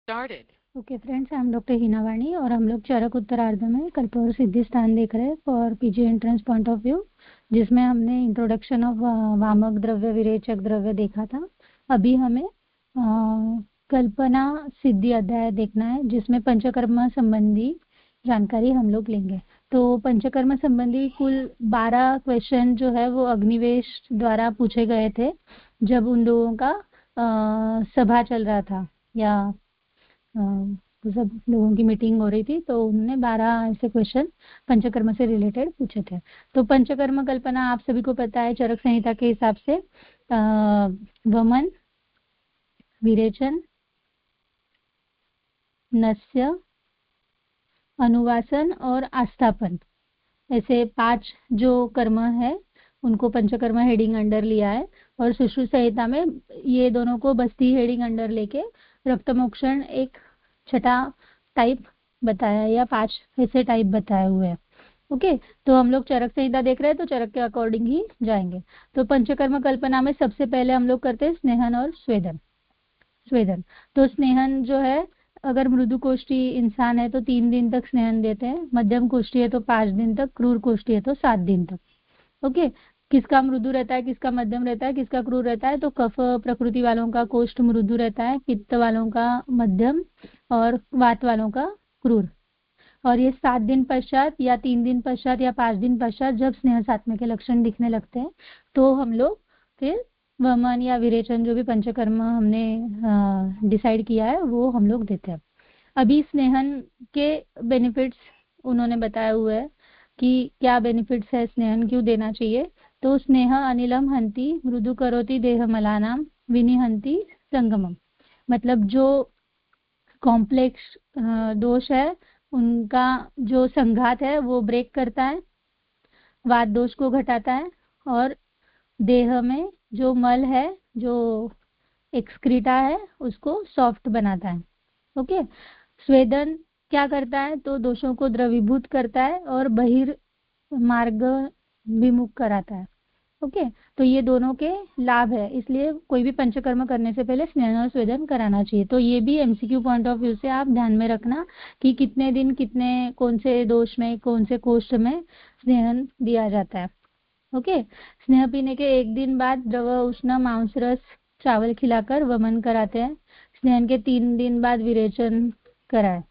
started. Okay friends, I am doctor Hina Wani और हम लोग चरक उत्तरार्ध में कल्प और सिद्धि स्थान देख रहे हैं for PG entrance point of view, जिसमें हमने इंट्रोडक्शन ऑफ वामक द्रव्य विरेचक द्रव्य देखा था। अभी हमें कल्पना सिद्धि अध्याय देखना है, जिसमें पंचकर्म संबंधी जानकारी हम लोग लेंगे। तो पंचकर्म संबंधी कुल 12 क्वेश्चन जो है वो अग्निवेश द्वारा पूछे गए थे जब उन लोगों का सभा चल रहा था, या सब लोगों की मीटिंग हो रही थी, तो उन्होंने 12 ऐसे क्वेश्चन पंचकर्म से रिलेटेड पूछे थे। तो पंचकर्म कल्पना आप सभी को पता है, चरक संहिता के हिसाब से वमन, विरेचन, नस्य, अनुवासन और आस्थापन, ऐसे 5 जो कर्म है उनको पंचकर्म हेडिंग अंडर लिया है। और सुश्रुत संहिता में ये दोनों को बस्ती हेडिंग अंडर लेके रक्तमोक्षण एक छठा टाइप बताया, या 5 ऐसे टाइप बताए हुए हैं। ओके, तो हम लोग चरक संहिता देख रहे हैं, तो चरक के अकॉर्डिंग ही जाएंगे। तो पंचकर्म कल्पना में सबसे पहले हम लोग करते हैं स्नेहन और स्वेदन। तो स्नेहन जो है, अगर मृदु कोष्ठी इंसान है तो 3 दिन तक स्नेहन देते हैं, मध्यम कोष्ठी है तो 5 दिन तक, क्रूर कोष्ठी है तो 7 दिन तक। ओके, किसका मृदु रहता है, किसका मध्यम रहता है, किसका क्रूर रहता है? तो कफ प्रकृति वालों का कोष्ठ मृदु रहता है, पित्त वालों का मध्यम और वात वालों का क्रूर। और ये 7 दिन पश्चात या 3 दिन पश्चात या 5 दिन पश्चात जब स्नेह सात्म्य के लक्षण दिखने लगते हैं, तो हम लोग फिर वमन या विरेचन, जो भी पंचकर्म हमने डिसाइड किया है, वो हम लोग देते हैं। अभी स्नेहन के बेनिफिट्स उन्होंने बताया हुआ है कि क्या बेनिफिट्स है, स्नेहन क्यों देना चाहिए। तो स्नेह अनिलम हंति मृदु करोति देह मलानाम विनिहंति संगमम, मतलब जो कॉम्प्लेक्स दोष है उनका जो संघात है वो ब्रेक करता है, वात दोष को घटाता है, और देह में जो मल है, जो एक्सक्रीटा है, उसको सॉफ्ट बनाता है। ओके, स्वेदन क्या करता है? तो दोषों को द्रवीभूत करता है और बहिर्मार्ग विमुख कराता है। ओके, तो ये दोनों के लाभ है, इसलिए कोई भी पंचकर्म करने से पहले स्नेहन और स्वेदन कराना चाहिए। तो ये भी एमसीक्यू पॉइंट ऑफ व्यू से आप ध्यान में रखना कि कितने दिन कितने कौन से दोष में कौन से कोष्ठ में स्नेहन दिया जाता है। ओके, स्नेह पीने के 1 दिन बाद द्रव उष्ण मांस रस चावल खिलाकर वमन कराते हैं। स्नेहन के 3 दिन बाद विरेचन कराए।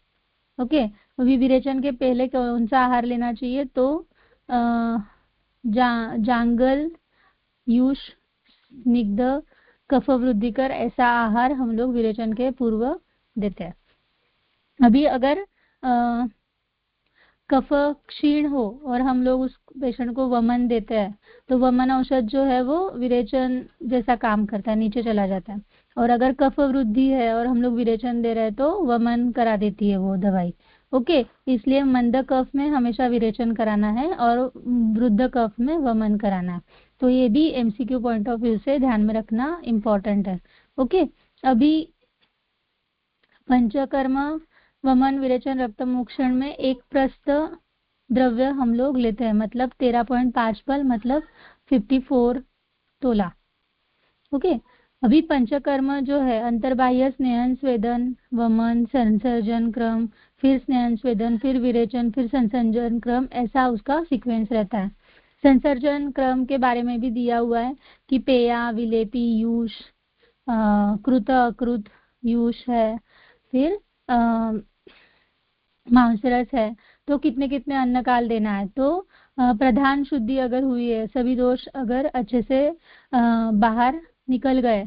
ओके, अभी विरेचन के पहले कौन सा आहार लेना चाहिए? तो जांगल, यूष, स्निग्ध, कफ वृद्धिकर, ऐसा आहार हम लोग विरेचन के पूर्व देते हैं। अभी अगर कफ क्षीण हो और हम लोग उस पेशेंट को वमन देते हैं, तो वमन औषध जो है वो विरेचन जैसा काम करता है, नीचे चला जाता है। और अगर कफ वृद्धि है और हम लोग विरेचन दे रहे हैं, तो वमन करा देती है वो दवाई। ओके, इसलिए मंद कफ में हमेशा विरेचन कराना है और वृद्ध कफ में वमन कराना है। तो ये भी एमसीक्यू पॉइंट ऑफ व्यू से ध्यान में रखना इम्पोर्टेंट है। ओके, अभी पंचकर्म वमन विरेचन रक्तमोक्षण में एक प्रस्थ द्रव्य हम लोग लेते हैं, मतलब 13.5 पल, मतलब 54 तोला। ओके, अभी पंचकर्म जो है अंतर्बाह्य स्नेहन स्वेदन वमन संसर्जन क्रम, फिर स्नेहन स्वेदन, फिर विरेचन, फिर संसर्जन क्रम, ऐसा उसका सीक्वेंस रहता है। संसर्जन क्रम के बारे में भी दिया हुआ है कि पेया, विलेपी, यूष, कृत, अकृत, यूष है, फिर मांसरस है, तो कितने कितने अन्न काल देना है। तो प्रधान शुद्धि अगर हुई है, सभी दोष अगर अच्छे से बाहर निकल गए,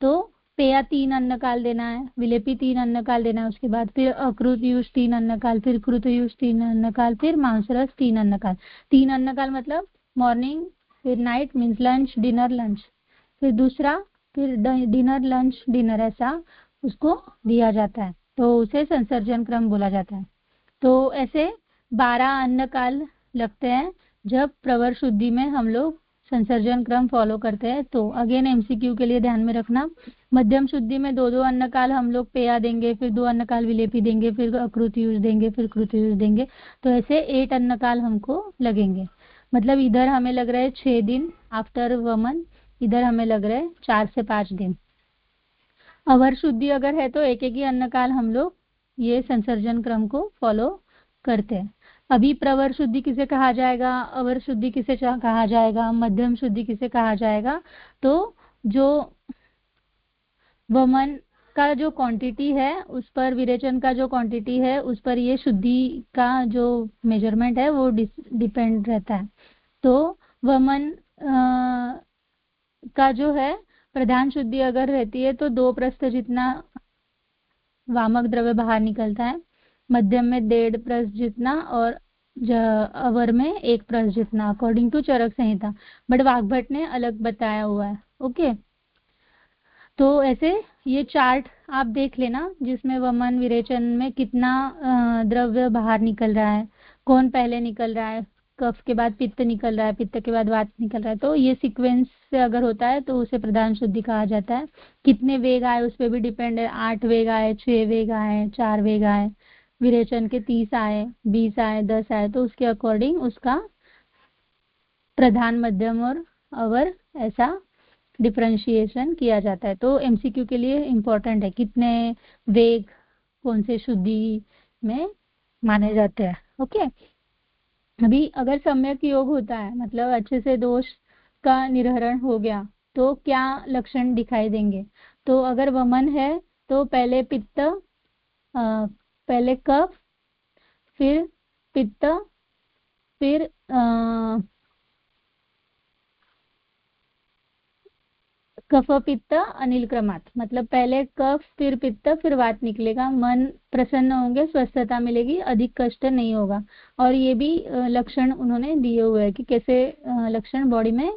तो पेया 3 अन्न काल देना है, विलेपी 3 अन्न काल देना है, उसके बाद फिर अकृत यूष 3 अन्न काल, फिर कृत यूष 3 अन्न काल, फिर मांसरस 3 अन्न काल। 3 अन्न काल मतलब मॉर्निंग, फिर night means lunch, dinner, lunch, फिर दूसरा, फिर डिनर, लंच, डिनर, ऐसा उसको दिया जाता है, तो उसे संसर्जन क्रम बोला जाता है। तो ऐसे 12 अन्न काल लगते हैं जब प्रवर शुद्धि में हम लोग संसर्जन क्रम फॉलो करते हैं। तो अगेन एमसीक्यू के लिए ध्यान में रखना, मध्यम शुद्धि में 2-2 अन्न काल हम लोग पेया देंगे, फिर 2 अन्न काल विलेपी देंगे, फिर अकृत यूज देंगे, फिर कृत यूज देंगे, तो ऐसे 8 अन्न काल हमको लगेंगे। मतलब इधर हमें लग रहा है 6 दिन आफ्टर वमन, इधर हमें लग रहा है 4 से 5 दिन। अवर शुद्धि अगर है तो एक एक ही अन्न काल हम लोग ये संसर्जन क्रम को फॉलो करते हैं। अभी प्रवर शुद्धि किसे कहा जाएगा, अवर शुद्धि किसे कहा जाएगा, मध्यम शुद्धि किसे कहा जाएगा? तो जो वमन का जो क्वांटिटी है उस पर, विरेचन का जो क्वांटिटी है उस पर ये शुद्धि का जो मेजरमेंट है वो डिपेंड रहता है। तो वमन का जो है प्रधान शुद्धि अगर रहती है तो 2 प्रस्थ जितना वामक द्रव्य बाहर निकलता है, मध्यम में 1.5 प्रस्थ जितना और अवर में 1 प्रस्थ जितना, according to Charaka Samhita. But Vagbhata ने अलग बताया हुआ है। ओके, तो ऐसे ये चार्ट आप देख लेना जिसमें वमन विरेचन में कितना द्रव्य बाहर निकल रहा है, कौन पहले निकल रहा है, कफ के बाद पित्त निकल रहा है, पित्त के बाद वात निकल रहा है। तो ये सीक्वेंस से अगर होता है तो उसे प्रधान शुद्धि कहा जाता है। कितने वेग आए उस पर भी डिपेंड है, 8 वेग आए, 6 वेग आए, 4 वेग आए, विरेचन के 30 आए, 20 आए, 10 आए, तो उसके अकॉर्डिंग उसका प्रधान, मध्यम और अवर ऐसा डिफरेंशिएशन किया जाता है। तो एमसीक्यू के लिए इम्पोर्टेंट है कितने वेग कौन से शुद्धि में माने जाते हैं। ओके, अभी अगर सम्यक योग होता है मतलब अच्छे से दोष का निर्हरण हो गया तो क्या लक्षण दिखाई देंगे? तो अगर वमन है तो पहले पित्त, पहले कफ, फिर पित्त, फिर कफ पित्त अनिल क्रमात्, मतलब पहले कफ फिर पित्त फिर वात निकलेगा, मन प्रसन्न होंगे, स्वस्थता मिलेगी, अधिक कष्ट नहीं होगा। और ये भी लक्षण उन्होंने दिए हुए हैं कि कैसे लक्षण बॉडी में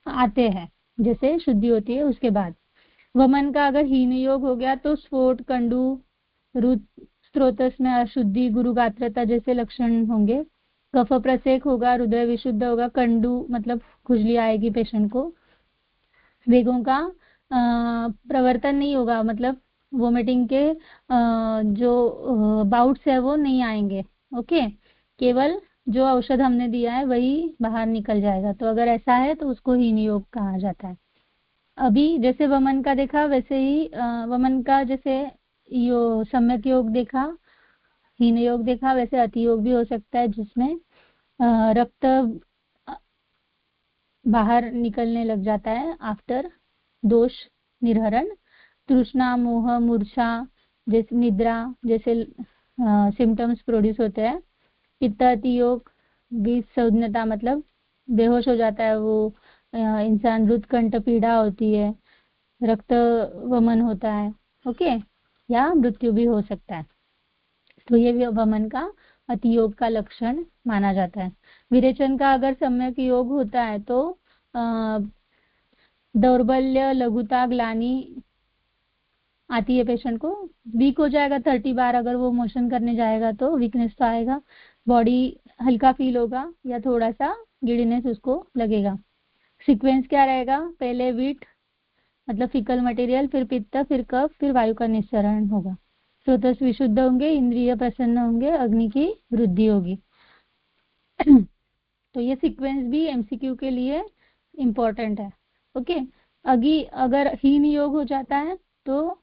आते हैं जैसे शुद्धि होती है उसके बाद। वमन का अगर हीन योग हो गया तो स्फोट, कंडू, रुत, स्त्रोतस में अशुद्धि, गुरुगात्रता जैसे लक्षण होंगे। कफ प्रसेक होगा, हृदय विशुद्ध होगा, कंडू मतलब खुजली आएगी पेशेंट को, वेगों का प्रवर्तन नहीं होगा, मतलब वोमिटिंग के जो बाउट्स है वो नहीं आएंगे। ओके, केवल जो औषध हमने दिया है वही बाहर निकल जाएगा। तो अगर ऐसा है तो उसको हीन योग कहा जाता है। अभी जैसे वमन का देखा वैसे ही वमन का जैसे सम्यक योग देखा, हीन योग देखा, वैसे अति योग भी हो सकता है जिसमें रक्त बाहर निकलने लग जाता है आफ्टर दोष निर्हरण। तृष्णा, मोह, मूर्छा जैसे, निद्रा जैसे सिम्टम्स प्रोड्यूस होते हैं। पित्त अति योग, विसंज्ञता मतलब बेहोश हो जाता है वो इंसान, हृदकंठ पीड़ा होती है, रक्त वमन होता है। ओके, या मृत्यु भी हो सकता है। तो ये वमन का अति योग का लक्षण माना जाता है। विरेचन का अगर सम्यक योग होता है तो दौर्बल्य, लघुता, ग्लानि आती है पेशेंट को, वीक हो जाएगा 30 बार अगर वो मोशन करने जाएगा तो वीकनेस तो आएगा, बॉडी हल्का फील होगा या थोड़ा सा गिडीनेस उसको लगेगा। सीक्वेंस क्या रहेगा? पहले वीट मतलब फिकल मटेरियल, फिर पित्त, फिर कफ, फिर वायु का निस्सरण होगा, स्रोतस विशुद्ध होंगे, इंद्रिय प्रसन्न होंगे, अग्नि की वृद्धि होगी। तो ये सीक्वेंस भी एमसीक्यू के लिए इम्पोर्टेंट है। ओके, अगर हीन योग हो जाता है तो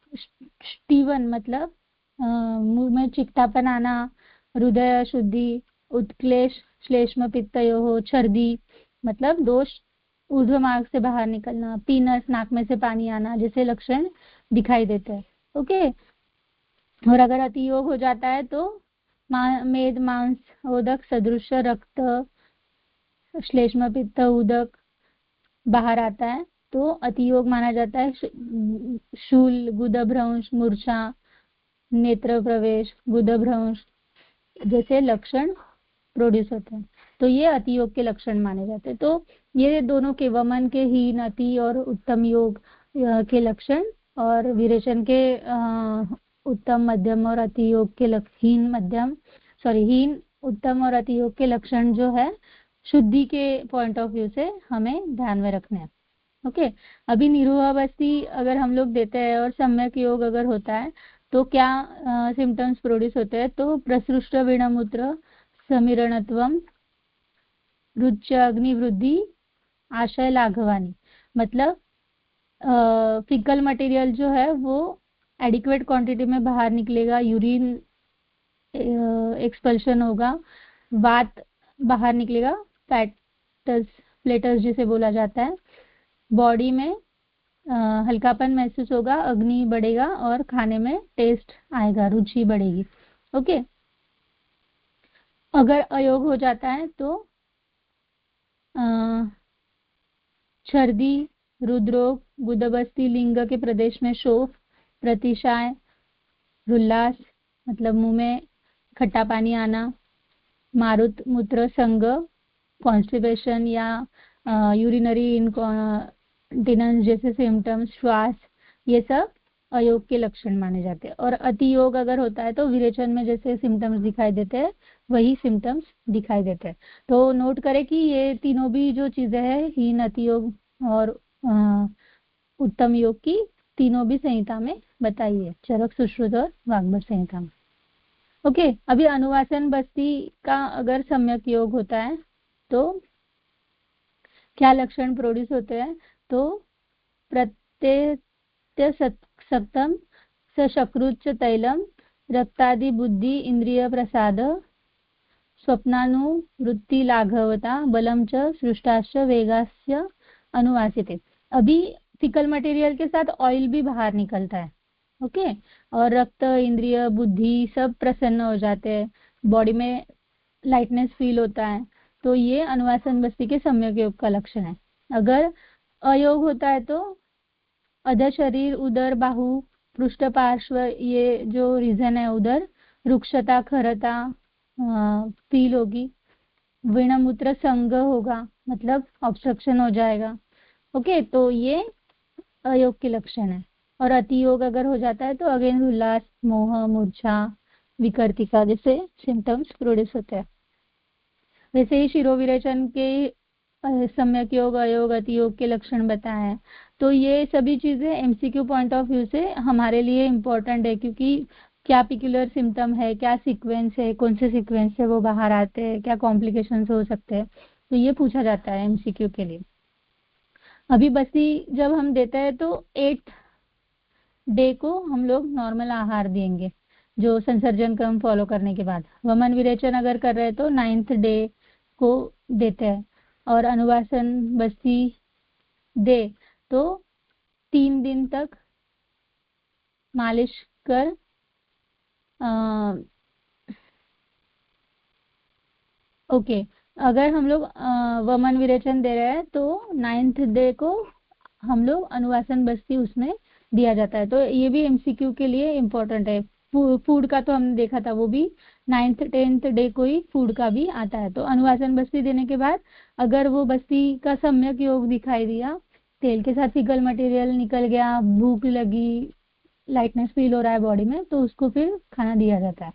स्टीवन मतलब मुंह में चिकटापन आना, हृदय शुद्धि, उत्क्लेश, श्लेष्म पित्तयोः, छर्दी मतलब दोष ऊर्ध्व मार्ग से बाहर निकलना, पीनस नाक में से पानी आना जैसे लक्षण दिखाई देते हैं। ओके, और अगर अति योग हो जाता है तो मेद, मांस, उदक सदृश रक्त, श्लेष्म पित्त, उदक बाहर आता है तो अति योग माना जाता है। शूल, गुदभ्रंश, मूर्छा, नेत्र प्रवेश, गुदभ्रंश जैसे लक्षण प्रोड्यूस होते हैं। तो ये अति योग के लक्षण माने जाते हैं। तो ये दोनों के, वमन के हीन, अति और उत्तम योग के लक्षण, और विरेचन के उत्तम, मध्यम और अति योग के हीन, उत्तम और अति योग के लक्षण जो है शुद्धि के पॉइंट ऑफ व्यू से हमें ध्यान में रखने हैं। ओके, अभी निरूहावस्थी अगर हम लोग देते हैं और सम्यक योग अगर होता है तो क्या सिम्टम्स प्रोड्यूस होते हैं? तो प्रसृष्ट विणमूत्र, समीरणत्वम, रुच्च अग्निवृद्धि, आशय लाघवानी, मतलब फिकल मटेरियल जो है वो एडिक्वेट क्वांटिटी में बाहर निकलेगा, यूरिन एक्सपल्शन होगा, वात बाहर निकलेगा, फैटस प्लेटस जिसे बोला जाता है, बॉडी में हल्कापन महसूस होगा, अग्नि बढ़ेगा और खाने में टेस्ट आएगा, रुचि बढ़ेगी। ओके। अगर अयोग हो जाता है तो छर्दी, रुद्रोग, गुदबस्ती, लिंग के प्रदेश में शोफ, प्रतिशाय, उल्लास मतलब मुंह में खट्टा पानी आना, मारुत मूत्र संग, कॉन्स्टिपेशन या यूरिनरी इनकॉन्टिनेंस जैसे सिम्टम्स, श्वास, ये सब अयोग के लक्षण माने जाते हैं। और अतियोग अगर होता है तो विरेचन में जैसे सिम्टम्स दिखाई देते हैं वही सिम्टम्स दिखाई देते हैं। तो नोट करें कि ये तीनों भी जो चीजें हैं, हीन, अतियोग और उत्तम योग की, तीनों भी संहिता में बताई है, चरक, सुश्रुत और वाग्भट संहिता में। ओके। अभी अनुवासन बस्ती का अगर सम्यक योग होता है तो क्या लक्षण प्रोड्यूस होते हैं? तो प्रत्यय सक्तम सशकृत तैलम, रक्तादि बुद्धि इंद्रिय प्रसाद, स्वप्नानुवृत्ति लाघवता, बलम च सृष्टाश्च वेगास्य अनुवासिते। अभी फिकल मटेरियल के साथ ऑयल भी बाहर निकलता है। ओके। और रक्त, इंद्रिय, बुद्धि सब प्रसन्न हो जाते हैं, बॉडी में लाइटनेस फील होता है। तो ये अनुवासन बस्ती के सम्यक योग का लक्षण है। अगर अयोग होता है तो अधर शरीर, उदर, बाहु, पृष्ठ, पार्श्व, ये जो रीजन है उधर रुक्षता, खरता फील होगी, विणमूत्र संग होगा मतलब ऑब्स्ट्रक्शन हो जाएगा। ओके। तो ये अयोग के लक्षण है। और अतियोग अगर हो जाता है तो अगेन उल्लास, मोह, मूर्छा, विकृतिका जैसे सिम्टम्स प्रोड्यूस होते हैं। वैसे ही शिरोविरेचन के सम्यक योग, अयोग, अतियोग के लक्षण बताए हैं। तो ये सभी चीजें एमसीक्यू पॉइंट ऑफ व्यू से हमारे लिए इम्पोर्टेंट है, क्योंकि क्या पिक्युलर सिम्टम है, क्या सीक्वेंस है, कौन से सीक्वेंस से वो बाहर आते हैं, क्या कॉम्प्लिकेशंस हो सकते हैं, तो ये पूछा जाता है एमसीक्यू के लिए। अभी बस्ती जब हम देते हैं तो 8 डे को हम लोग नॉर्मल आहार देंगे, जो संसर्जन क्रम फॉलो करने के बाद। वमन विरेचन अगर कर रहे हैं तो 9th डे को देते हैं। और अनुवासन बस्ती दे तो 3 दिन तक मालिश कर ओके। अगर हम लोग वमन विरेचन दे रहे हैं तो 9th डे को हम लोग अनुवासन बस्ती उसमें दिया जाता है। तो ये भी एमसीक्यू के लिए इम्पोर्टेंट है। फूड का तो हमने देखा था, वो भी 9th 10th डे को ही फूड का भी आता है। तो अनुवासन बस्ती देने के बाद अगर वो बस्ती का सम्यक योग दिखाई दिया, तेल के साथ फिकल मटेरियल निकल गया, भूख लगी, लाइटनेस फील हो रहा है बॉडी में, तो उसको फिर खाना दिया जाता है।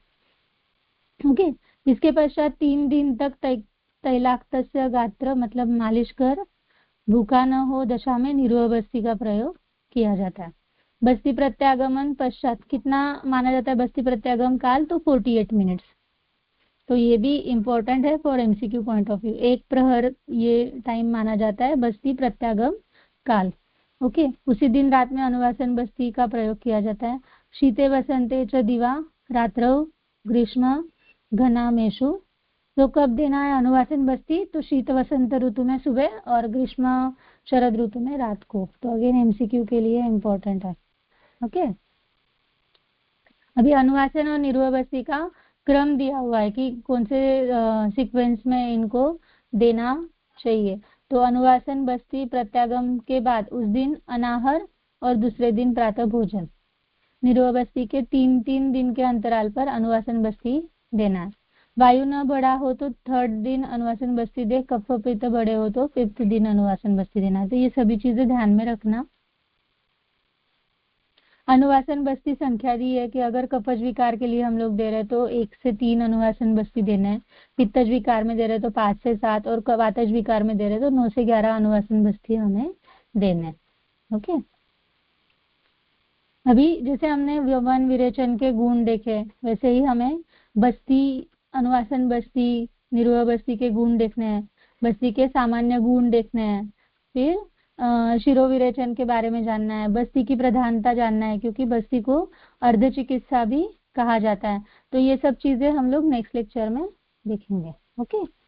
ओके। इसके पश्चात 3 दिन तक तैलाक्तस्य गात्र मतलब मालिश कर भूखा न हो दशा में निरोह बस्ती का प्रयोग किया जाता है। बस्ती प्रत्यागमन पश्चात कितना माना जाता है बस्ती प्रत्यागम काल? तो 48 मिनट्स। तो ये भी इम्पोर्टेंट है for MCQ point of view. 1 प्रहर ये टाइम माना जाता है बस्ती प्रत्यागम काल। ओके। उसी दिन रात में अनुवासन बस्ती का प्रयोग किया जाता है। शीते वसंते च दिवा रात्रौ ग्रीष्म घनामेषु। तो कब देना है अनुवासन बस्ती? तो शीत वसंत ऋतु में सुबह और ग्रीष्म शरद ऋतु में रात को। तो अगेन एमसीक्यू के लिए इम्पोर्टेंट है। ओके। अभी अनुवासन और निरोह बस्ती का क्रम दिया हुआ है कि कौन से सीक्वेंस में इनको देना चाहिए। तो अनुवासन बस्ती प्रत्यागम के बाद उस दिन अनाहर और दूसरे दिन प्रातः भोजन। निरोह बस्ती के 3-3 दिन के अंतराल पर अनुवासन बस्ती देना है। वायु न बढ़ा हो तो 3rd दिन अनुवासन बस्ती दे, कफ पित्त बढ़े हो तो 5th दिन अनुवासन बस्ती देना है। तो ये सभी चीजें ध्यान में रखना। अनुवासन बस्ती संख्या दी है कि अगर कफज विकार के लिए हम लोग दे रहे हैं तो 1 से 3 अनुवासन बस्ती देना है, पित्तज विकार में दे रहे हैं तो 5 से 7 और वातज विकार में दे रहे हैं तो 9 से 11 अनुवासन बस्ती हमें देना है। ओके। अभी जैसे हमने वमन विरेचन के गुण देखे, वैसे ही हमें बस्ती, अनुवासन बस्ती, निरोह बस्ती के गुण देखने हैं, बस्ती के सामान्य गुण देखने हैं, फिर शिरोविरेचन के बारे में जानना है, बस्ती की प्रधानता जानना है, क्योंकि बस्ती को अर्ध चिकित्सा भी कहा जाता है। तो ये सब चीजें हम लोग नेक्स्ट लेक्चर में देखेंगे। ओके।